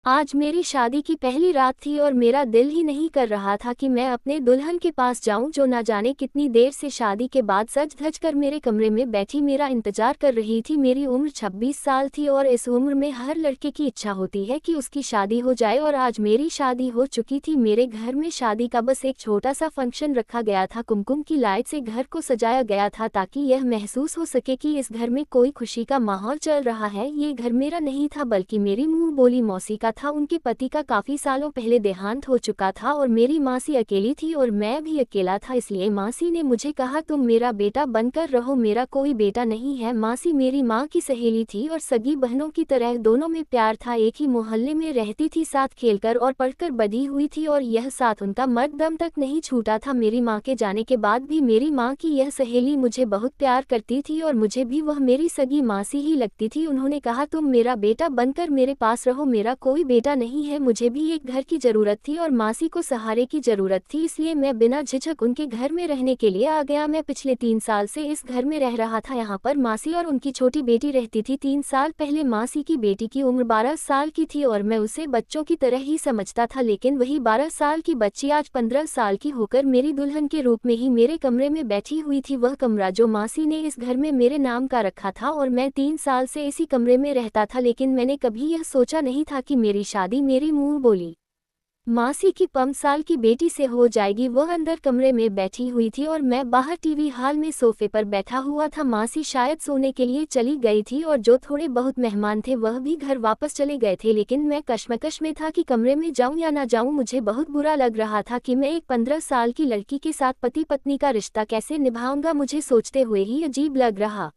आज मेरी शादी की पहली रात थी और मेरा दिल ही नहीं कर रहा था कि मैं अपने दुल्हन के पास जाऊं जो ना जाने कितनी देर से शादी के बाद सज धज कर मेरे कमरे में बैठी मेरा इंतजार कर रही थी। मेरी उम्र 26 साल थी और इस उम्र में हर लड़के की इच्छा होती है कि उसकी शादी हो जाए और आज मेरी शादी हो चुकी थी। मेरे घर में शादी का बस एक छोटा सा फंक्शन रखा गया था। कुमकुम की लाइट से घर को सजाया गया था ताकि यह महसूस हो सके कि इस घर में कोई खुशी का माहौल चल रहा है। ये घर मेरा नहीं था बल्कि मेरी मुंह बोली मौसी का था। उनके पति का काफी सालों पहले देहांत हो चुका था और मेरी मासी अकेली थी और मैं भी अकेला था, इसलिए मासी ने मुझे कहा तुम मेरा बेटा बनकर रहो। मेरा कोई बेटा नहीं है। मासी मेरी माँ की सहेली थी और सगी बहनों की तरह दोनों में प्यार था। एक ही मोहल्ले में रहती थी, साथ खेलकर और पढ़कर बड़ी हुई थी और यह साथ उनका मर्द दम तक नहीं छूटा था। मेरी माँ के जाने के बाद भी मेरी माँ की यह सहेली मुझे बहुत प्यार करती थी और मुझे भी वह मेरी सगी मासी ही लगती थी। उन्होंने कहा तुम मेरा बेटा बनकर मेरे पास रहो। मेरा कोई बेटा नहीं है, मुझे भी एक घर की जरूरत थी और मासी को सहारे की जरूरत थी, इसलिए मैं बिना झिझक उनके घर में रहने के लिए आ गया। मैं पिछले 3 साल से इस घर में रह रहा था। यहाँ पर मासी और उनकी छोटी बेटी रहती थी। 3 साल पहले मासी की बेटी की उम्र 12 साल की थी और मैं उसे बच्चों की तरह ही समझता था, लेकिन वही 12 साल की बच्ची आज 15 साल की होकर मेरी दुल्हन के रूप में ही मेरे कमरे में बैठी हुई थी। वह कमरा जो मासी ने इस घर में मेरे नाम का रखा था और मैं 3 साल से इसी कमरे में रहता था, लेकिन मैंने कभी यह सोचा नहीं था कि मेरी शादी मेरी मुंह बोली मासी की 5 साल की बेटी से हो जाएगी। वह अंदर कमरे में बैठी हुई थी और मैं बाहर टीवी हॉल में सोफे पर बैठा हुआ था। मासी शायद सोने के लिए चली गई थी और जो थोड़े बहुत मेहमान थे वह भी घर वापस चले गए थे, लेकिन मैं कश्मकश में था कि कमरे में जाऊं या ना जाऊं। मुझे बहुत बुरा लग रहा था कि मैं एक 15 साल की लड़की के साथ पति पत्नी का रिश्ता कैसे निभाऊंगा। मुझे सोचते हुए ही अजीब लग रहा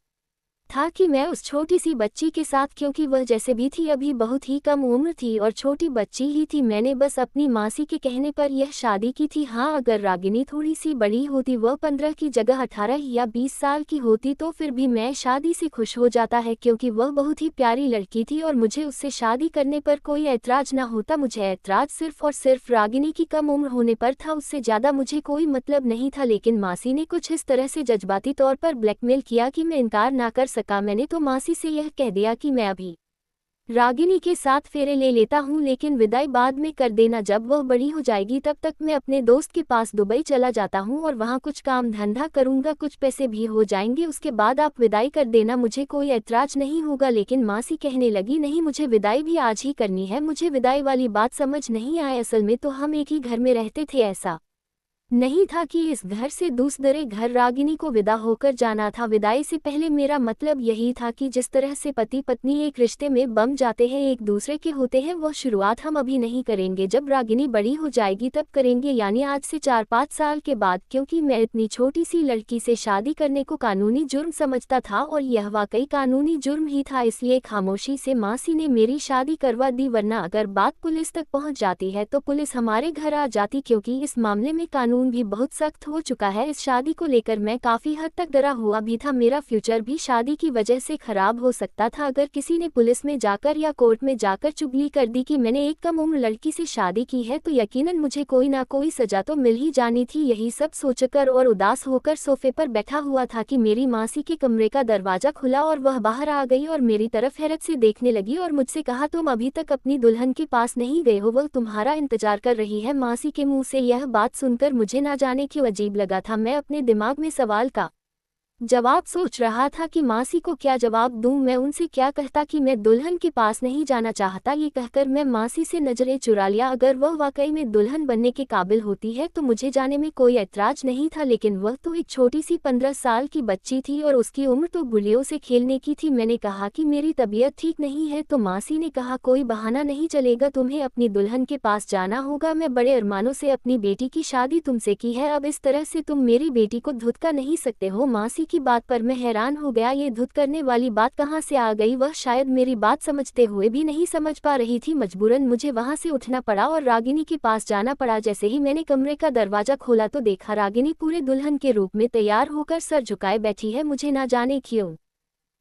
था कि मैं उस छोटी सी बच्ची के साथ, क्योंकि वह जैसे भी थी अभी बहुत ही कम उम्र थी और छोटी बच्ची ही थी, मैंने बस अपनी मासी के कहने पर यह शादी की थी। हाँ, अगर रागिनी थोड़ी सी बड़ी होती, वह 15 की जगह 18 या 20 साल की होती तो फिर भी मैं शादी से खुश हो जाता है, क्योंकि वह बहुत ही प्यारी लड़की थी और मुझे उससे शादी करने पर कोई ऐतराज ना होता। मुझे ऐतराज सिर्फ और सिर्फ रागिनी की कम उम्र होने पर था, उससे ज्यादा मुझे कोई मतलब नहीं था। लेकिन मासी ने कुछ इस तरह से जज्बाती तौर पर ब्लैकमेल किया कि मैं इनकार ना कर सका। मैंने तो मासी से यह कह दिया कि मैं अभी रागिनी के साथ फेरे ले लेता हूँ, लेकिन विदाई बाद में कर देना, जब वह बड़ी हो जाएगी तब तक मैं अपने दोस्त के पास दुबई चला जाता हूँ और वहाँ कुछ काम धंधा करूँगा, कुछ पैसे भी हो जाएंगे, उसके बाद आप विदाई कर देना, मुझे कोई ऐतराज नहीं होगा। लेकिन मासी कहने लगी नहीं, मुझे विदाई भी आज ही करनी है। मुझे विदाई वाली बात समझ नहीं आई। असल में तो हम एक ही घर में रहते थे, ऐसा नहीं था कि इस घर से दूसरे घर रागिनी को विदा होकर जाना था। विदाई से पहले मेरा मतलब यही था कि जिस तरह से पति पत्नी एक रिश्ते में बम जाते हैं, एक दूसरे के होते हैं, वह शुरुआत हम अभी नहीं करेंगे, जब रागिनी बड़ी हो जाएगी तब करेंगे, यानी आज से 4-5 साल के बाद। क्योंकि मैं इतनी छोटी सी लड़की से शादी करने को कानूनी जुर्म समझता था और यह वाकई कानूनी जुर्म ही था, इसलिए खामोशी से मासी ने मेरी शादी करवा दी। वरना अगर बात पुलिस तक पहुंच जाती है तो पुलिस हमारे घर आ जाती, क्योंकि इस मामले में कानून भी बहुत सख्त हो चुका है। इस शादी को लेकर मैं काफी हद तक डरा हुआ भी था। मेरा फ्यूचर भी शादी की वजह से खराब हो सकता था। अगर किसी ने पुलिस में जाकर या कोर्ट में जाकर चुगली कर दी कि मैंने एक कम उम्र लड़की से शादी की है तो यकीनन मुझे कोई ना कोई सजा तो मिल ही जानी थी। यही सब सोचकर और उदास होकर सोफे पर बैठा हुआ था कि मेरी मासी के कमरे का दरवाजा खुला और वह बाहर आ गई और मेरी तरफ हैरत से देखने लगी और मुझसे कहा तुम अभी तक अपनी दुल्हन के पास नहीं गए हो, वह तुम्हारा इंतजार कर रही है। मासी के मुंह से यह बात सुनकर मुझे ना जाने क्यों अजीब लगा था। मैं अपने दिमाग में सवाल का जवाब सोच रहा था कि मासी को क्या जवाब दूं। मैं उनसे क्या कहता कि मैं दुल्हन के पास नहीं जाना चाहता। ये कहकर मैं मासी से नजरें चुरा लिया। अगर वह वाकई में दुल्हन बनने के काबिल होती है तो मुझे जाने में कोई ऐतराज नहीं था, लेकिन वह तो एक छोटी सी 15 साल की बच्ची थी और उसकी उम्र तो गुड़ियों से खेलने की थी। मैंने कहा कि मेरी तबीयत ठीक नहीं है तो मासी ने कहा कोई बहाना नहीं चलेगा, तुम्हें अपनी दुल्हन के पास जाना होगा। मैं बड़े अरमानों से अपनी बेटी की शादी तुमसे की है, अब इस तरह से तुम मेरी बेटी को धुतका नहीं सकते हो। मासी की बात पर मैं हैरान हो गया, ये धुत करने वाली बात कहाँ से आ गई। वह शायद मेरी बात समझते हुए भी नहीं समझ पा रही थी। मजबूरन मुझे वहां से उठना पड़ा और रागिनी के पास जाना पड़ा। जैसे ही मैंने कमरे का दरवाजा खोला तो देखा रागिनी पूरे दुल्हन के रूप में तैयार होकर सर झुकाए बैठी है। मुझे ना जाने क्यों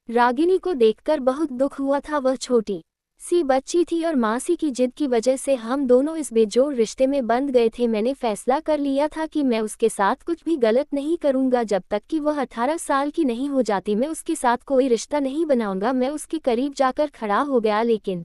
रागिनी को देखकर बहुत दुख हुआ था। वह छोटी सी बच्ची थी और मासी की जिद की वजह से हम दोनों इस बेजोड़ रिश्ते में बंध गए थे। मैंने फैसला कर लिया था कि मैं उसके साथ कुछ भी गलत नहीं करूंगा। जब तक कि वह 18 साल की नहीं हो जाती मैं उसके साथ कोई रिश्ता नहीं बनाऊंगा। मैं उसके करीब जाकर खड़ा हो गया, लेकिन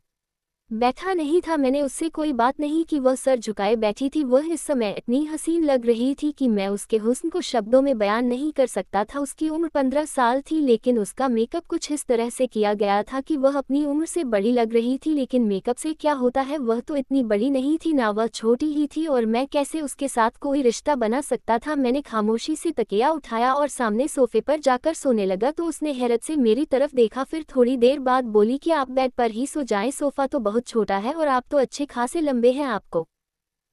बैठा नहीं था। मैंने उससे कोई बात नहीं की, वह सर झुकाए बैठी थी। वह इस समय इतनी हसीन लग रही थी कि मैं उसके हुस्न को शब्दों में बयान नहीं कर सकता था। उसकी उम्र 15 साल थी, लेकिन उसका मेकअप कुछ इस तरह से किया गया था कि वह अपनी उम्र से बड़ी लग रही थी। लेकिन मेकअप से क्या होता है, वह तो इतनी बड़ी नहीं थी, ना वह छोटी ही थी, और मैं कैसे उसके साथ कोई रिश्ता बना सकता था। मैंने खामोशी से तकिया उठाया और सामने सोफे पर जाकर सोने लगा तो उसने हैरत से मेरी तरफ देखा। फिर थोड़ी देर बाद बोली कि आप बेड पर ही सो जाएं, सोफा तो बहुत छोटा है और आप तो अच्छे खासे लंबे हैं, आपको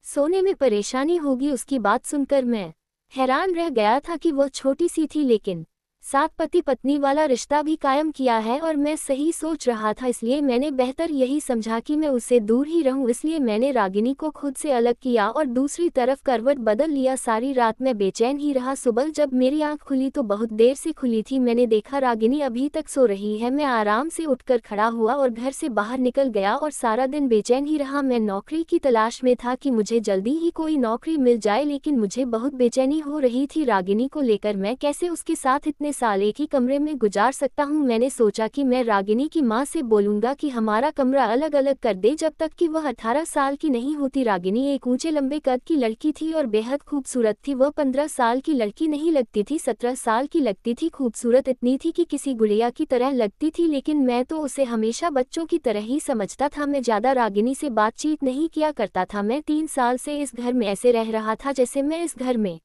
सोने में परेशानी होगी। उसकी बात सुनकर मैं हैरान रह गया था कि वह छोटी सी थी, लेकिन साथ पति पत्नी वाला रिश्ता भी कायम किया है और मैं सही सोच रहा था। इसलिए मैंने बेहतर यही समझा कि मैं उससे दूर ही रहूं। इसलिए मैंने रागिनी को खुद से अलग किया और दूसरी तरफ करवट बदल लिया। सारी रात मैं बेचैन ही रहा। सुबह जब मेरी आंख खुली तो बहुत देर से खुली थी। मैंने देखा रागिनी अभी तक सो रही है। मैं आराम से उठकर खड़ा हुआ और घर से बाहर निकल गया और सारा दिन बेचैन ही रहा। मैं नौकरी की तलाश में था कि मुझे जल्दी ही कोई नौकरी मिल जाए, लेकिन मुझे बहुत बेचैनी हो रही थी रागिनी को लेकर। मैं कैसे उसके साथ इतने साल एक ही कमरे में गुजार सकता हूँ। मैंने सोचा कि मैं रागिनी की माँ से बोलूंगा कि हमारा कमरा अलग अलग कर दे जब तक कि वह 18 साल की नहीं होती। रागिनी एक ऊंचे लंबे कद की लड़की थी और बेहद खूबसूरत थी। वह 15 साल की लड़की नहीं लगती थी, 17 साल की लगती थी। खूबसूरत इतनी थी कि किसी गुड़िया की तरह लगती थी, लेकिन मैं तो उसे हमेशा बच्चों की तरह ही समझता था। मैं ज्यादा रागिनी से बातचीत नहीं किया करता था। मैं 3 साल से इस घर में ऐसे रह रहा था जैसे मैं इस घर में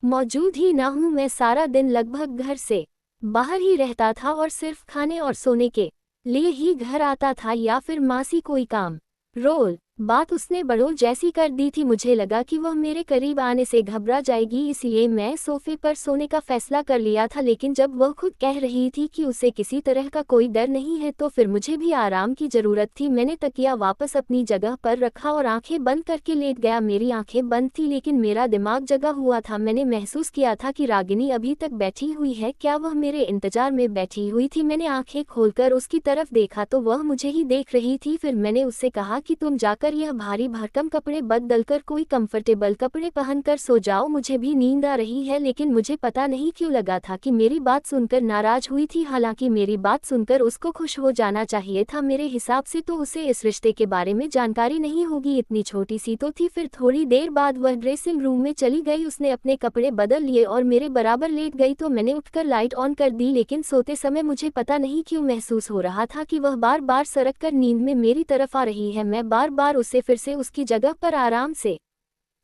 मौजूद ही ना हूँ। मैं सारा दिन लगभग घर से बाहर ही रहता था और सिर्फ खाने और सोने के लिए ही घर आता था, या फिर मासी कोई काम रोल बात उसने बड़ों जैसी कर दी थी। मुझे लगा कि वह मेरे करीब आने से घबरा जाएगी, इसलिए मैं सोफे पर सोने का फैसला कर लिया था। लेकिन जब वह खुद कह रही थी कि उसे किसी तरह का कोई डर नहीं है, तो फिर मुझे भी आराम की जरूरत थी। मैंने तकिया वापस अपनी जगह पर रखा और आंखें बंद करके लेट गया। मेरी आंखें बंद थी, लेकिन मेरा दिमाग जगा हुआ था। मैंने महसूस किया था कि रागिनी अभी तक बैठी हुई है। क्या वह मेरे इंतजार में बैठी हुई थी? मैंने आंखें खोलकर उसकी तरफ देखा तो वह मुझे ही देख रही थी। फिर मैंने उससे कहा कि तुम जाकर यह भारी भरकम कपड़े बदलकर कोई कंफर्टेबल कपड़े पहनकर सो जाओ, मुझे भी नींद आ रही है। लेकिन मुझे पता नहीं क्यों लगा था कि मेरी बात सुनकर नाराज हुई थी, हालांकि मेरी बात सुनकर उसको खुश हो जाना चाहिए था। मेरे हिसाब से तो उसे इस रिश्ते के बारे में जानकारी नहीं होगी, इतनी छोटी सी तो थी। फिर थोड़ी देर बाद वह ड्रेसिंग रूम में चली गई। उसने अपने कपड़े बदल लिए और मेरे बराबर लेट गई तो मैंने उठकर लाइट ऑन कर दी। लेकिन सोते समय मुझे पता नहीं क्यों महसूस हो रहा था कि वह बार बार सरक कर नींद में मेरी तरफ आ रही है। मैं बार बार उसे फिर से उसकी जगह पर आराम से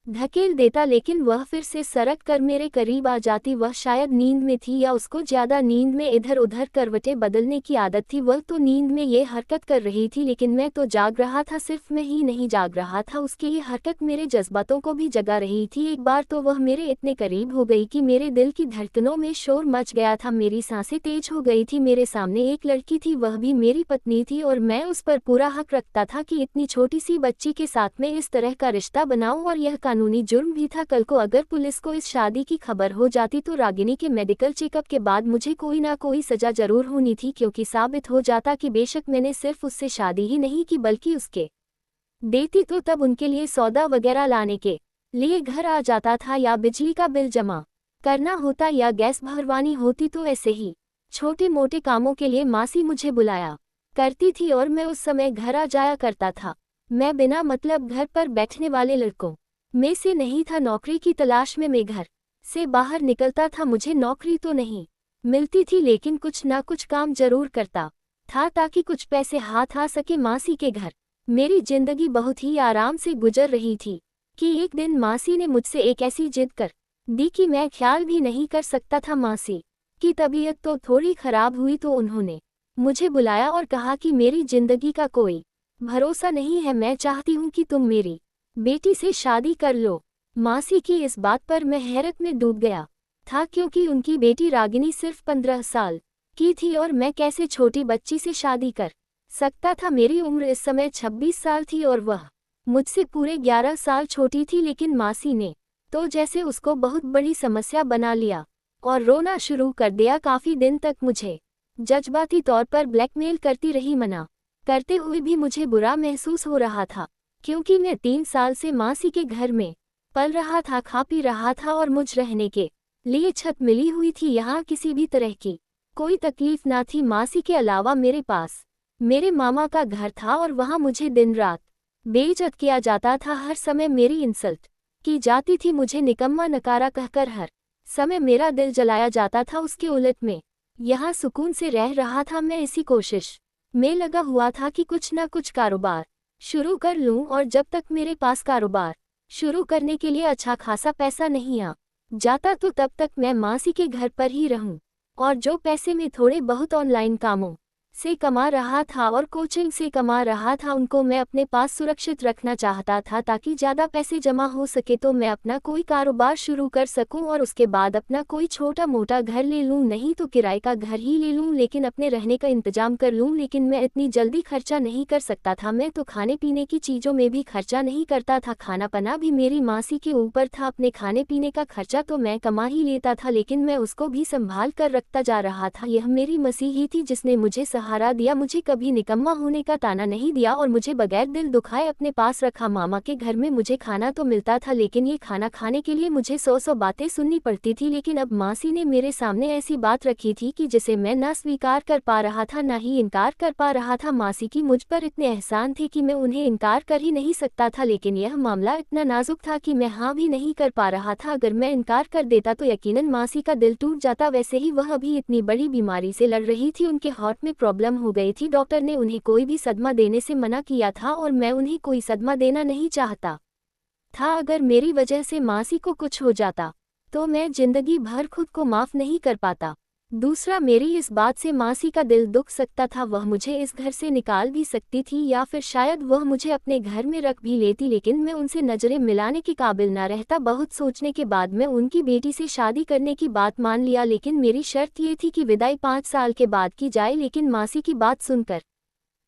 धकेल देता, लेकिन वह फिर से सरक कर मेरे करीब आ जाती। वह शायद नींद में थी या उसको ज्यादा नींद में इधर उधर करवटें बदलने की आदत थी। वह तो नींद में ये हरकत कर रही थी, लेकिन मैं तो जाग रहा था। सिर्फ मैं ही नहीं जाग रहा था, उसकी ये हरकत मेरे जज्बातों को भी जगा रही थी। एक बार तो वह मेरे इतने करीब हो गई कि मेरे दिल की धड़कनों में शोर मच गया था, मेरी सांसें तेज हो गई थी। मेरे सामने एक लड़की थी, वह भी मेरी पत्नी थी, और मैं उस पर पूरा हक रखता था कि इतनी छोटी सी बच्ची के साथ में इस तरह का रिश्ता बनाऊं, और यह कानूनी जुर्म भी था। कल को अगर पुलिस को इस शादी की खबर हो जाती तो रागिनी के मेडिकल चेकअप के बाद मुझे कोई ना कोई सजा जरूर होनी थी, क्योंकि साबित हो जाता कि बेशक मैंने सिर्फ उससे शादी ही नहीं की बल्कि उसके देती तो तब उनके लिए सौदा वगैरह लाने के लिए घर आ जाता था, या बिजली का बिल जमा करना होता या गैस भरवानी होती, तो ऐसे ही छोटे मोटे कामों के लिए मासी मुझे बुलाया करती थी और मैं उस समय घर आ जाया करता था। मैं बिना मतलब घर पर बैठने वाले लड़कों में से नहीं था। नौकरी की तलाश में मैं घर से बाहर निकलता था। मुझे नौकरी तो नहीं मिलती थी, लेकिन कुछ ना कुछ काम जरूर करता था ताकि कुछ पैसे हाथ आ सके। मासी के घर मेरी जिंदगी बहुत ही आराम से गुजर रही थी कि एक दिन मासी ने मुझसे एक ऐसी जिद कर दी कि मैं ख्याल भी नहीं कर सकता था। मासी की तबीयत तो थोड़ी खराब हुई तो उन्होंने मुझे बुलाया और कहा कि मेरी जिंदगी का कोई भरोसा नहीं है, मैं चाहती हूँ कि तुम मेरी बेटी से शादी कर लो। मासी की इस बात पर मैं हैरत में डूब गया था, क्योंकि उनकी बेटी रागिनी सिर्फ 15 साल की थी और मैं कैसे छोटी बच्ची से शादी कर सकता था। मेरी उम्र इस समय 26 साल थी और वह मुझसे पूरे 11 साल छोटी थी। लेकिन मासी ने तो जैसे उसको बहुत बड़ी समस्या बना लिया और रोना शुरू कर दिया। काफी दिन तक मुझे जज्बाती तौर पर ब्लैकमेल करती रही। मना करते हुए भी मुझे बुरा महसूस हो रहा था, क्योंकि मैं 3 साल से मासी के घर में पल रहा था, खा पी रहा था और मुझ रहने के लिए छत मिली हुई थी। यहाँ किसी भी तरह की कोई तकलीफ ना थी। मासी के अलावा मेरे पास मेरे मामा का घर था और वहाँ मुझे दिन रात बेइज्जत किया जाता था। हर समय मेरी इंसल्ट की जाती थी, मुझे निकम्मा नकारा कहकर हर समय मेरा दिल जलाया जाता था। उसके उलट में यहाँ सुकून से रह रहा था। मैं इसी कोशिश में लगा हुआ था कि कुछ न कुछ कारोबार शुरू कर लूं, और जब तक मेरे पास कारोबार शुरू करने के लिए अच्छा खासा पैसा नहीं आ जाता तो तब तक मैं मासी के घर पर ही रहूं, और जो पैसे में थोड़े बहुत ऑनलाइन कामों से कमा रहा था और कोचिंग से कमा रहा था उनको मैं अपने पास सुरक्षित रखना चाहता था, ताकि ज़्यादा पैसे जमा हो सके तो मैं अपना कोई कारोबार शुरू कर सकूं और उसके बाद अपना कोई छोटा मोटा घर ले लूं, नहीं तो किराए का घर ही ले लूं, लेकिन अपने रहने का इंतजाम कर लूं। लेकिन मैं इतनी जल्दी खर्चा नहीं कर सकता था। मैं तो खाने पीने की चीज़ों में भी खर्चा नहीं करता था, खाना पना भी मेरी मासी के ऊपर था। अपने खाने पीने का खर्चा तो मैं कमा ही लेता था, लेकिन मैं उसको भी संभाल कर रखता जा रहा था। यह मेरी मसीही थी जिसने मुझे सहारा दिया, मुझे कभी निकम्मा होने का ताना नहीं दिया और मुझे बगैर दिल दुखाए अपने पास रखा। मामा के घर में मुझे खाना तो मिलता था, लेकिन ये खाना खाने के लिए मुझे 100 बातें सुननी पड़ती थी। लेकिन अब मासी ने मेरे सामने ऐसी बात रखी थी कि जिसे मैं ना स्वीकार कर पा रहा था ना ही इनकार कर पा रहा था। मासी की मुझ पर इतने एहसान थे कि मैं उन्हें इनकार कर ही नहीं सकता था, लेकिन यह मामला इतना नाजुक था कि मैं हाँ भी नहीं कर पा रहा था। अगर मैं इनकार कर देता तो यकीनन मासी का दिल टूट जाता। वैसे ही वह अभी इतनी बड़ी बीमारी से लड़ रही थी, उनके हार्ट में प्रॉब्लम हो गई थी। डॉक्टर ने उन्हें कोई भी सदमा देने से मना किया था और मैं उन्हें कोई सदमा देना नहीं चाहता था। अगर मेरी वजह से मासी को कुछ हो जाता तो मैं जिंदगी भर खुद को माफ नहीं कर पाता। दूसरा, मेरी इस बात से मासी का दिल दुख सकता था। वह मुझे इस घर से निकाल भी सकती थी या फिर शायद वह मुझे अपने घर में रख भी लेती, लेकिन मैं उनसे नजरें मिलाने के काबिल ना रहता। बहुत सोचने के बाद मैं उनकी बेटी से शादी करने की बात मान लिया, लेकिन मेरी शर्त ये थी कि विदाई 5 साल के बाद की जाए। लेकिन मासी की बात सुनकर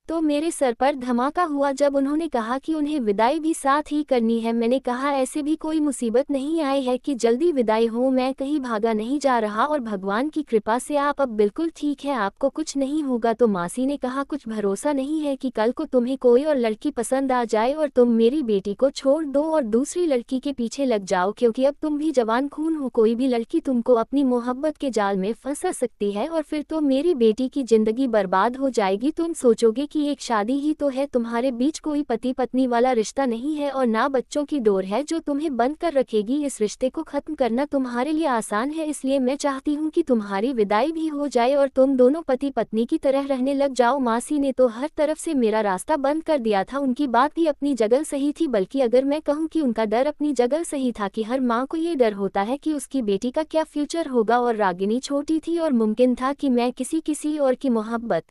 तो मेरे सर पर धमाका हुआ जब उन्होंने कहा कि उन्हें विदाई भी साथ ही करनी है। मैंने कहा, ऐसे भी कोई मुसीबत नहीं आई है कि जल्दी विदाई हो, मैं कहीं भागा नहीं जा रहा और भगवान की कृपा से आप अब बिल्कुल ठीक है, आपको कुछ नहीं होगा। तो मासी ने कहा, कुछ भरोसा नहीं है कि कल को तुम्हें कोई और लड़की पसंद आ जाए और तुम मेरी बेटी को छोड़ दो और दूसरी लड़की के पीछे लग जाओ, क्योंकि अब तुम भी जवान खून हो। कोई भी लड़की तुमको अपनी मोहब्बत के जाल में फंसा सकती है और फिर तो मेरी बेटी की जिंदगी बर्बाद हो जाएगी। तुम सोचोगे कि एक शादी ही तो है, तुम्हारे बीच कोई पति पत्नी वाला रिश्ता नहीं है और ना बच्चों की डोर है जो तुम्हें बंद कर रखेगी। इस रिश्ते को खत्म करना तुम्हारे लिए आसान है, इसलिए मैं चाहती हूँ कि तुम्हारी विदाई भी हो जाए और तुम दोनों पति पत्नी की तरह रहने लग जाओ। मासी ने तो हर तरफ से मेरा रास्ता बंद कर दिया था। उनकी बात भी अपनी जगह सही थी, बल्कि अगर मैं कहूँ कि उनका डर अपनी जगह सही था कि हर माँ को ये डर होता है कि उसकी बेटी का क्या फ्यूचर होगा। और रागिनी छोटी थी और मुमकिन था कि मैं किसी और की मोहब्बत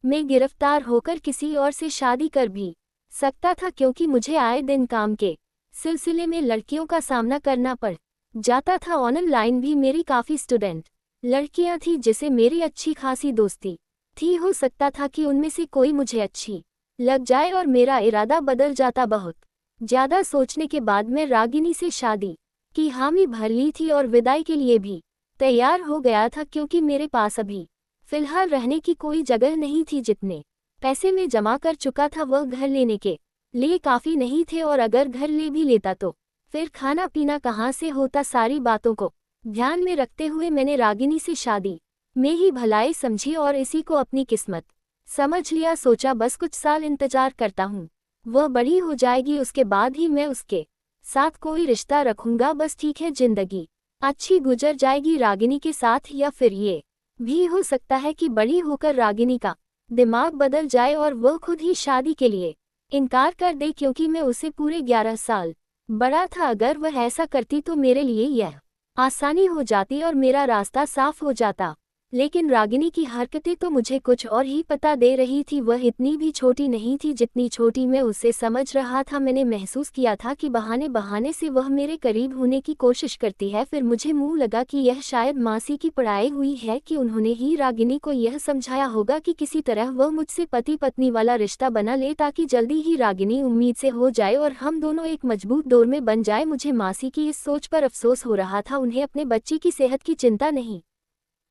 में गिरफ्तार होकर किसी और से शादी कर भी सकता था, क्योंकि मुझे आए दिन काम के सिलसिले में लड़कियों का सामना करना पड़ जाता था। ऑनलाइन भी मेरी काफ़ी स्टूडेंट लड़कियां थी जिसे मेरी अच्छी खासी दोस्ती थी। हो सकता था कि उनमें से कोई मुझे अच्छी लग जाए और मेरा इरादा बदल जाता। बहुत ज़्यादा सोचने के बाद मैं रागिनी से शादी की हामी भर ली थी और विदाई के लिए भी तैयार हो गया था, क्योंकि मेरे पास अभी फिलहाल रहने की कोई जगह नहीं थी। जितने पैसे में जमा कर चुका था वह घर लेने के लिए काफ़ी नहीं थे, और अगर घर ले भी लेता तो फिर खाना पीना कहाँ से होता। सारी बातों को ध्यान में रखते हुए मैंने रागिनी से शादी में ही भलाई समझी और इसी को अपनी किस्मत समझ लिया। सोचा बस कुछ साल इंतजार करता हूँ, वह बड़ी हो जाएगी, उसके बाद ही मैं उसके साथ कोई रिश्ता रखूँगा। बस ठीक है, जिंदगी अच्छी गुजर जाएगी रागिनी के साथ। या फिर ये भी हो सकता है कि बड़ी होकर रागिनी का दिमाग बदल जाए और वह खुद ही शादी के लिए इनकार कर दे, क्योंकि मैं उसे पूरे 11 साल बड़ा था। अगर वह ऐसा करती तो मेरे लिए यह आसानी हो जाती और मेरा रास्ता साफ हो जाता। लेकिन रागिनी की हरकतें तो मुझे कुछ और ही पता दे रही थी। वह इतनी भी छोटी नहीं थी जितनी छोटी मैं उसे समझ रहा था। मैंने महसूस किया था कि बहाने बहाने से वह मेरे करीब होने की कोशिश करती है। फिर मुझे मुंह लगा कि यह शायद मासी की पढ़ाई हुई है, कि उन्होंने ही रागिनी को यह समझाया होगा कि किसी तरह वह मुझसे पति पत्नी वाला रिश्ता बना ले, ताकि जल्दी ही रागिनी उम्मीद से हो जाए और हम दोनों एक मजबूत डोर में बन जाए। मुझे मासी की इस सोच पर अफसोस हो रहा था। उन्हें अपने बच्ची की सेहत की चिंता नहीं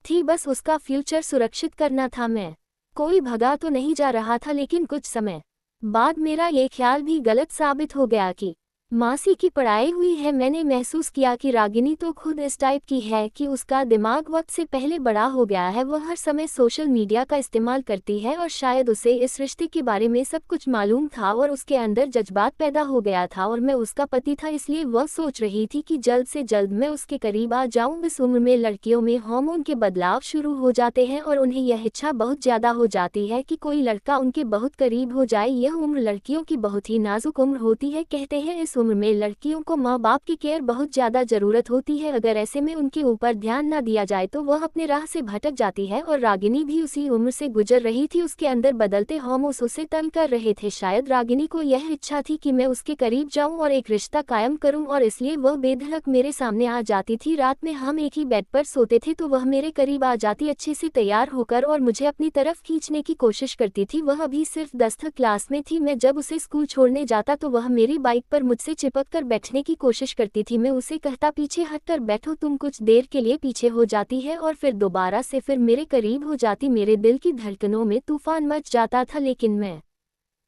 थी, बस उसका फ्यूचर सुरक्षित करना था। मैं कोई भगा तो नहीं जा रहा था, लेकिन कुछ समय बाद मेरा ये ख्याल भी गलत साबित हो गया कि मासी की पढ़ाई हुई है। मैंने महसूस किया कि रागिनी तो खुद इस टाइप की है कि उसका दिमाग वक्त से पहले बड़ा हो गया है। वह हर समय सोशल मीडिया का इस्तेमाल करती है और शायद उसे इस रिश्ते के बारे में सब कुछ मालूम था और उसके अंदर जज्बात पैदा हो गया था और मैं उसका पति था, इसलिए वह सोच रही थी कि जल्द से जल्द मैं उसके करीब आ जाऊं। इस उम्र में लड़कियों में हार्मोन के बदलाव शुरू हो जाते हैं और उन्हें यह इच्छा बहुत ज़्यादा हो जाती है कि कोई लड़का उनके बहुत करीब हो जाए। यह उम्र लड़कियों की बहुत ही नाजुक उम्र होती है। कहते हैं इस उम्र में लड़कियों को माँ बाप की केयर बहुत ज़्यादा ज़रूरत होती है। अगर ऐसे में उनके ऊपर ध्यान न दिया जाए तो वह अपने राह से भटक जाती है और रागिनी भी उसी उम्र से गुजर रही थी। उसके अंदर बदलते हार्मोन्स उसे तंग कर रहे थे। शायद रागिनी को यह इच्छा थी कि मैं उसके करीब जाऊं और एक रिश्ता कायम करूं और इसलिए वह बेधड़क मेरे सामने आ जाती थी। रात में हम एक ही बेड पर सोते थे तो वह मेरे करीब आ जाती अच्छे से तैयार होकर और मुझे अपनी तरफ खींचने की कोशिश करती थी। वह अभी सिर्फ 10th क्लास में थी। मैं जब उसे स्कूल छोड़ने जाता तो वह मेरी बाइक पर मुझसे चिपक कर बैठने की कोशिश करती थी। मैं उसे कहता पीछे हटकर बैठो, तुम कुछ देर के लिए पीछे हो जाती है और फिर दोबारा से फिर मेरे करीब हो जाती। मेरे दिल की धड़कनों में तूफान मच जाता था लेकिन मैं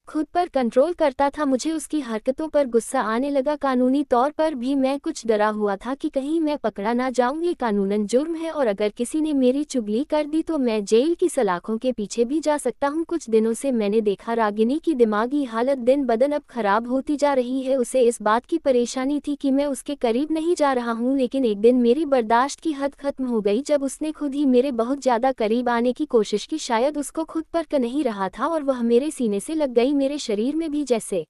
खुद पर कंट्रोल करता था। मुझे उसकी हरकतों पर गुस्सा आने लगा। कानूनी तौर पर भी मैं कुछ डरा हुआ था कि कहीं मैं पकड़ा ना जाऊं। ये कानूनन जुर्म है और अगर किसी ने मेरी चुगली कर दी तो मैं जेल की सलाखों के पीछे भी जा सकता हूं। कुछ दिनों से मैंने देखा रागिनी की दिमागी हालत दिन बदन अब खराब होती जा रही है। उसे इस बात की परेशानी थी कि मैं उसके करीब नहीं जा रहा हूं, लेकिन एक दिन मेरी बर्दाश्त की हद खत्म हो गई जब उसने खुद ही मेरे बहुत ज़्यादा करीब आने की कोशिश की। शायद उसको खुद पर नहीं रहा था और वह मेरे सीने से लग गई। मेरे शरीर में भी जैसे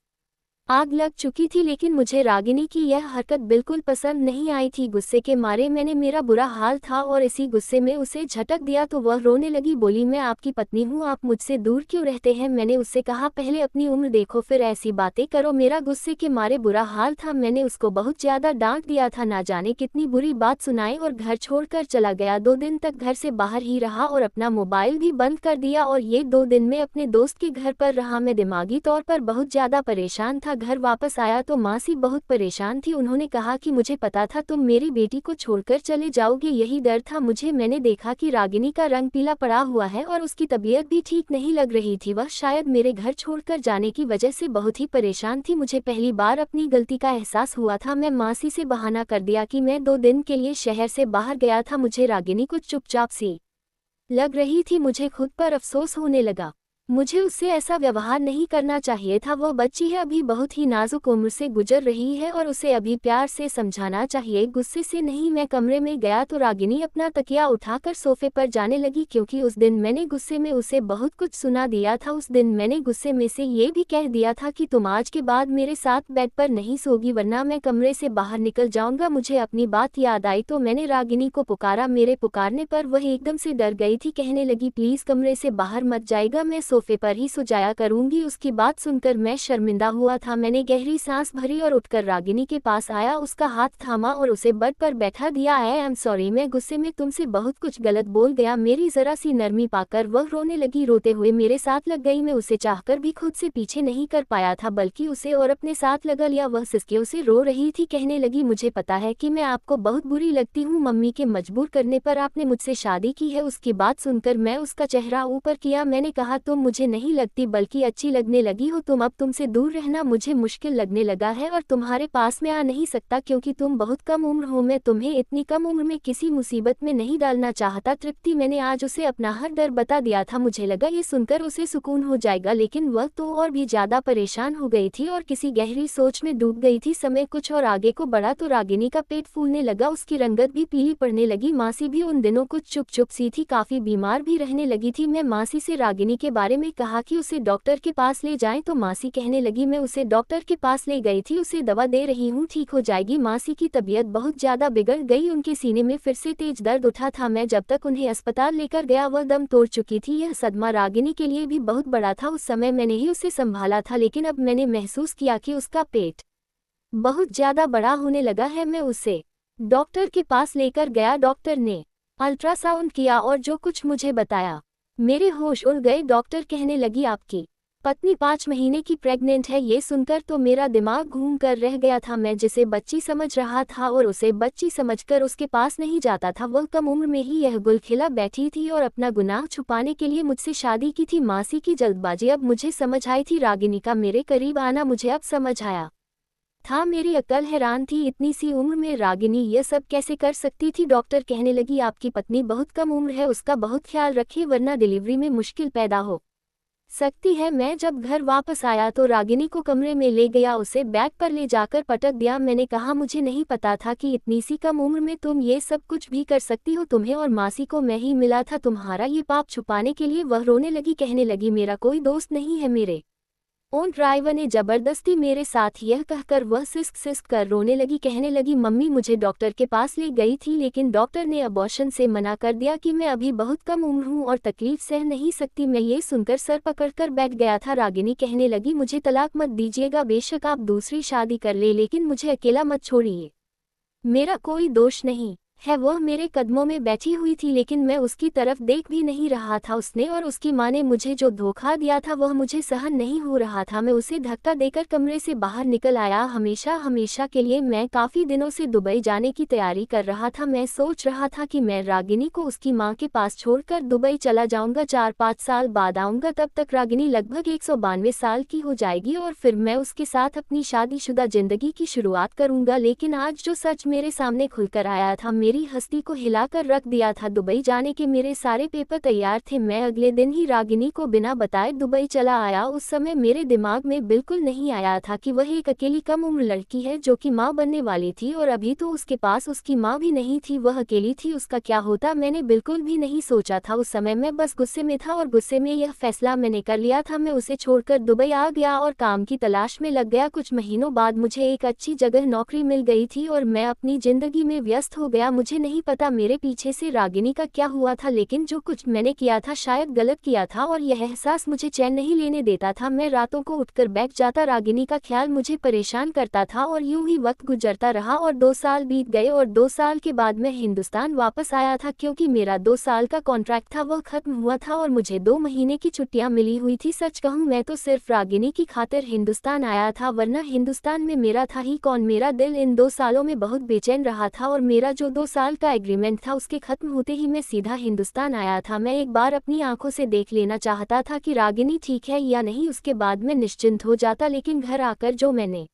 आग लग चुकी थी, लेकिन मुझे रागिनी की यह हरकत बिल्कुल पसंद नहीं आई थी। गुस्से के मारे मैंने मेरा बुरा हाल था और इसी गुस्से में उसे झटक दिया तो वह रोने लगी। बोली, मैं आपकी पत्नी हूँ, आप मुझसे दूर क्यों रहते हैं? मैंने उससे कहा, पहले अपनी उम्र देखो फिर ऐसी बातें करो। मेरा गुस्से के मारे बुरा हाल था। मैंने उसको बहुत ज़्यादा डांट दिया था, ना जाने कितनी बुरी बात सुनाई और घर छोड़कर चला गया। 2 दिन तक घर से बाहर ही रहा और अपना मोबाइल भी बंद कर दिया और ये 2 दिन में अपने दोस्त के घर पर रहा। मैं दिमागी तौर पर बहुत ज़्यादा परेशान था। घर वापस आया तो मासी बहुत परेशान थी। उन्होंने कहा कि मुझे पता था तुम मेरी बेटी को छोड़कर चले जाओगे, यही डर था मुझे। मैंने देखा कि रागिनी का रंग पीला पड़ा हुआ है और उसकी तबीयत भी ठीक नहीं लग रही थी। वह शायद मेरे घर छोड़कर जाने की वजह से बहुत ही परेशान थी। मुझे पहली बार अपनी गलती का एहसास हुआ था। मैं मासी से बहाना कर दिया कि मैं 2 दिन के लिए शहर से बाहर गया था। मुझे रागिनी कुछ चुपचाप सी लग रही थी। मुझे खुद पर अफसोस होने लगा। मुझे उससे ऐसा व्यवहार नहीं करना चाहिए था। वह बच्ची है, अभी बहुत ही नाजुक उम्र से गुजर रही है और उसे अभी प्यार से समझाना चाहिए, गुस्से से नहीं। मैं कमरे में गया तो रागिनी अपना तकिया उठाकर सोफे पर जाने लगी, क्योंकि उस दिन मैंने गुस्से में उसे बहुत कुछ सुना दिया था। उस दिन मैंने गुस्से में से ये भी कह दिया था कि तुम आज के बाद मेरे साथ बेड पर नहीं सोगी वरना मैं कमरे से बाहर निकल जाऊंगा। मुझे अपनी बात याद आई तो मैंने रागिनी को पुकारा। मेरे पुकारने पर वह एकदम से डर गई थी। कहने लगी, प्लीज कमरे से बाहर मत जाएगा, मैं सोफे पर ही सो जाया करूंगी। उसकी बात सुनकर मैं शर्मिंदा हुआ था। मैंने गहरी सांस भरी और उठकर रागिनी के पास आया, उसका हाथ थामा और उसे बेड पर बैठा दिया। आई एम सॉरी, मैं गुस्से में तुमसे बहुत कुछ गलत बोल गया। मेरी जरा सी नरमी पाकर वह रोने लगी, रोते हुए मेरे साथ लग गई। मैं उसे चाहकर भी खुद से पीछे नहीं कर पाया था, बल्कि उसे और अपने साथ लगा लिया। वह सिसके से रो रही थी, कहने लगी, मुझे पता है कि मैं आपको बहुत बुरी लगती हूँ, मम्मी के मजबूर करने पर आपने मुझसे शादी की है। उसकी बात सुनकर मैं उसका चेहरा ऊपर किया। मैंने कहा, तुम मुझे नहीं लगती बल्कि अच्छी लगने लगी हो। तुम अब तुमसे दूर रहना मुझे मुश्किल लगने लगा है और तुम्हारे पास में आ नहीं सकता क्योंकि तुम बहुत कम उम्र हो। मैं तुम्हें इतनी कम उम्र में किसी मुसीबत में नहीं डालना चाहता। तृप्ति, मैंने आज उसे अपना हर डर बता दिया था। मुझे लगा ये सुनकर उसे सुकून हो जाएगा, लेकिन वह तो और भी ज्यादा परेशान हो गई थी और किसी गहरी सोच में डूब गई थी। समय कुछ और आगे को बढ़ा तो रागिनी का पेट फूलने लगा, उसकी रंगत भी पीली पड़ने लगी। मासी भी उन दिनों कुछ चुप चुप सी थी, काफी बीमार भी रहने लगी थी। मैं मासी से रागिनी के बारे में कहा कि उसे डॉक्टर के पास ले जाएं तो मासी कहने लगी, मैं उसे डॉक्टर के पास ले गई थी, उसे दवा दे रही हूँ, ठीक हो जाएगी। मासी की तबीयत बहुत ज्यादा बिगड़ गई, उनके सीने में फिर से तेज दर्द उठा था। मैं जब तक उन्हें अस्पताल लेकर गया वह दम तोड़ चुकी थी। यह सदमा रागिनी के लिए भी बहुत बड़ा था। उस समय मैंने ही उसे संभाला था, लेकिन अब मैंने महसूस किया कि उसका पेट बहुत ज्यादा बड़ा होने लगा है। मैं उसे डॉक्टर के पास लेकर गया। डॉक्टर ने अल्ट्रासाउंड किया और जो कुछ मुझे बताया, मेरे होश उड़ गए। डॉक्टर कहने लगी, आपकी पत्नी 5 महीने की प्रेग्नेंट है। ये सुनकर तो मेरा दिमाग घूम कर रह गया था। मैं जिसे बच्ची समझ रहा था और उसे बच्ची समझकर उसके पास नहीं जाता था, वह कम उम्र में ही यह गुल खिला बैठी थी और अपना गुनाह छुपाने के लिए मुझसे शादी की थी। मासी की जल्दबाजी अब मुझे समझ आई थी। रागिनी का मेरे करीब आना मुझे अब समझ आया था। मेरी अक्ल हैरान थी, इतनी सी उम्र में रागिनी ये सब कैसे कर सकती थी। डॉक्टर कहने लगी आपकी पत्नी बहुत कम उम्र है, उसका बहुत ख्याल रखिए वरना डिलीवरी में मुश्किल पैदा हो सकती है। मैं जब घर वापस आया तो रागिनी को कमरे में ले गया, उसे बैग पर ले जाकर पटक दिया। मैंने कहा मुझे नहीं पता था कि इतनी सी कम उम्र में तुम ये सब कुछ भी कर सकती हो। तुम्हें और मासी को मैं ही मिला था तुम्हारा ये पाप छुपाने के लिए। वह रोने लगी, कहने लगी मेरा कोई दोस्त नहीं है। मेरे ओन ड्राइवर ने जबरदस्ती मेरे साथ यह कहकर वह सिसक सिसक कर रोने लगी, कहने लगी मम्मी मुझे डॉक्टर के पास ले गई थी लेकिन डॉक्टर ने अबॉर्शन से मना कर दिया कि मैं अभी बहुत कम उम्र हूँ और तकलीफ सह नहीं सकती। मैं ये सुनकर सर पकड़कर बैठ गया था। रागिनी कहने लगी मुझे तलाक मत दीजिएगा, बेशक आप दूसरी शादी कर ले लेकिन मुझे अकेला मत छोड़िए, मेरा कोई दोष नहीं है। वह मेरे कदमों में बैठी हुई थी लेकिन मैं उसकी तरफ देख भी नहीं रहा था। उसने और उसकी माँ ने मुझे जो धोखा दिया था वह मुझे सहन नहीं हो रहा था। मैं उसे धक्का देकर कमरे से बाहर निकल आया। हमेशा हमेशा के लिए मैं काफ़ी दिनों से दुबई जाने की तैयारी कर रहा था। मैं सोच रहा था कि मैं रागिनी को उसकी माँ के पास छोड़कर दुबई चला जाऊंगा, 4-5 साल बाद आऊँगा, तब तक रागिनी लगभग 192 साल की हो जाएगी और फिर मैं उसके साथ अपनी शादीशुदा जिंदगी की शुरुआत करूँगा। लेकिन आज जो सच मेरे सामने खुलकर आया था मेरी हस्ती को हिलाकर रख दिया था। दुबई जाने के मेरे सारे पेपर तैयार थे। मैं अगले दिन ही रागिनी को बिना बताए दुबई चला आया। उस समय मेरे दिमाग में बिल्कुल नहीं आया था कि वह एक अकेली कम उम्र लड़की है जो कि माँ बनने वाली थी और अभी तो उसके पास उसकी माँ भी नहीं थी, वह अकेली थी। उसका क्या होता मैंने बिल्कुल भी नहीं सोचा था। उस समय मैं बस गुस्से में था और गुस्से में यह फैसला मैंने कर लिया था। मैं उसे छोड़कर दुबई आ गया और काम की तलाश में लग गया। कुछ महीनों बाद मुझे एक अच्छी जगह नौकरी मिल गई थी और मैं अपनी जिंदगी में व्यस्त हो गया। मुझे नहीं पता मेरे पीछे से रागिनी का क्या हुआ था लेकिन जो कुछ मैंने किया था शायद गलत किया था और यह एहसास मुझे चैन नहीं लेने देता था। मैं रातों को उठकर बैठ जाता, रागिनी का ख्याल मुझे परेशान करता था और यूं ही वक्त गुजरता रहा और 2 साल बीत गए और 2 साल के बाद मैं हिंदुस्तान वापस आया था क्योंकि मेरा 2 साल का कॉन्ट्रैक्ट था वह खत्म हुआ था और मुझे 2 महीने की छुट्टियां मिली हुई थी। सच कहूँ मैं तो सिर्फ रागिनी की खातिर हिंदुस्तान आया था, वरना हिंदुस्तान में मेरा था ही कौन। मेरा दिल इन 2 सालों में बहुत बेचैन रहा था और मेरा जो 2 साल का एग्रीमेंट था उसके खत्म होते ही मैं सीधा हिंदुस्तान आया था। मैं एक बार अपनी आंखों से देख लेना चाहता था कि रागिनी ठीक है या नहीं, उसके बाद मैं निश्चिंत हो जाता। लेकिन घर आकर जो मैंने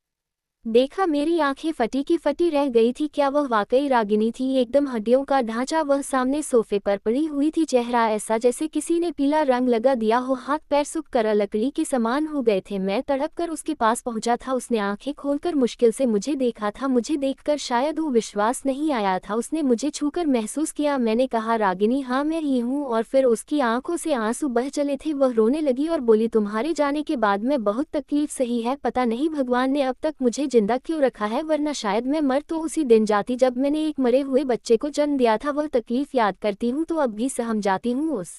देखा मेरी आंखें फटी की फटी रह गई थी। क्या वह वाकई रागिनी थी? एकदम हड्डियों का ढांचा, वह सामने सोफे पर पड़ी हुई थी, चेहरा ऐसा जैसे किसी ने पीला रंग लगा दिया हो, हाथ पैर सूख कर लकड़ी के समान हो गए थे। मैं तड़प कर उसके पास पहुंचा था। उसने आंखें खोलकर मुश्किल से मुझे देखा था। मुझे देखकर शायद वो विश्वास नहीं आया था। उसने मुझे छूकर महसूस किया। मैंने कहा रागिनी हाँ मैं ही हूँ और फिर उसकी आंखों से आंसू बह चले थे। वह रोने लगी और बोली तुम्हारे जाने के बाद मैं बहुत तकलीफ सही है, पता नहीं भगवान ने अब तक मुझे जिंदा क्यों रखा है, वरना शायद मैं मर तो उसी दिन जाती जब मैंने एक मरे हुए बच्चे को जन्म दिया था। वह तकलीफ याद करती हूँ तो अब भी सहम जाती हूँ। उस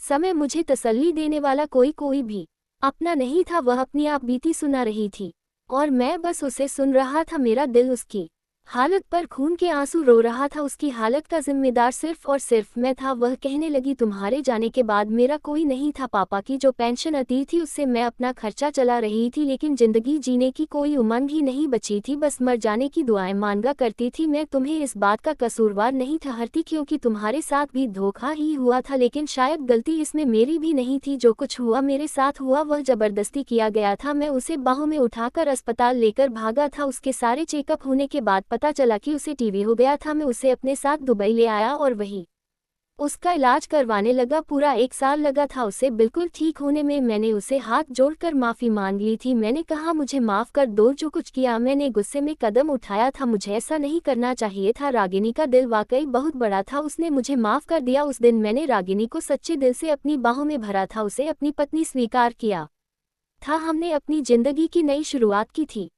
समय मुझे तसल्ली देने वाला कोई भी अपना नहीं था। वह अपनी आप बीती सुना रही थी और मैं बस उसे सुन रहा था। मेरा दिल उसकी हालत पर खून के आंसू रो रहा था। उसकी हालत का जिम्मेदार सिर्फ और सिर्फ मैं था। वह कहने लगी तुम्हारे जाने के बाद मेरा कोई नहीं था, पापा की जो पेंशन आती थी उससे मैं अपना खर्चा चला रही थी, लेकिन जिंदगी जीने की कोई उमंग ही नहीं बची थी, बस मर जाने की दुआएं मांगा करती थी। मैं तुम्हें इस बात का कसूरवार नहीं ठहरती क्योंकि तुम्हारे साथ भी धोखा ही हुआ था, लेकिन शायद गलती इसमें मेरी भी नहीं थी। जो कुछ हुआ मेरे साथ हुआ वह जबरदस्ती किया गया था। मैं उसे बाहों में उठाकर अस्पताल लेकर भागा था। उसके सारे चेकअप होने के बाद पता चला कि उसे टीबी हो गया था। मैं उसे अपने साथ दुबई ले आया और वही उसका इलाज करवाने लगा। पूरा 1 साल लगा था उसे बिल्कुल ठीक होने में। मैंने उसे हाथ जोड़कर माफ़ी मांग ली थी। मैंने कहा मुझे माफ़ कर दो, जो कुछ किया मैंने गुस्से में कदम उठाया था, मुझे ऐसा नहीं करना चाहिए था। रागिनी का दिल वाकई बहुत बड़ा था, उसने मुझे माफ़ कर दिया। उस दिन मैंने रागिनी को सच्चे दिल से अपनी बाहों में भरा था, उसे अपनी पत्नी स्वीकार किया था, हमने अपनी जिंदगी की नई शुरुआत की थी।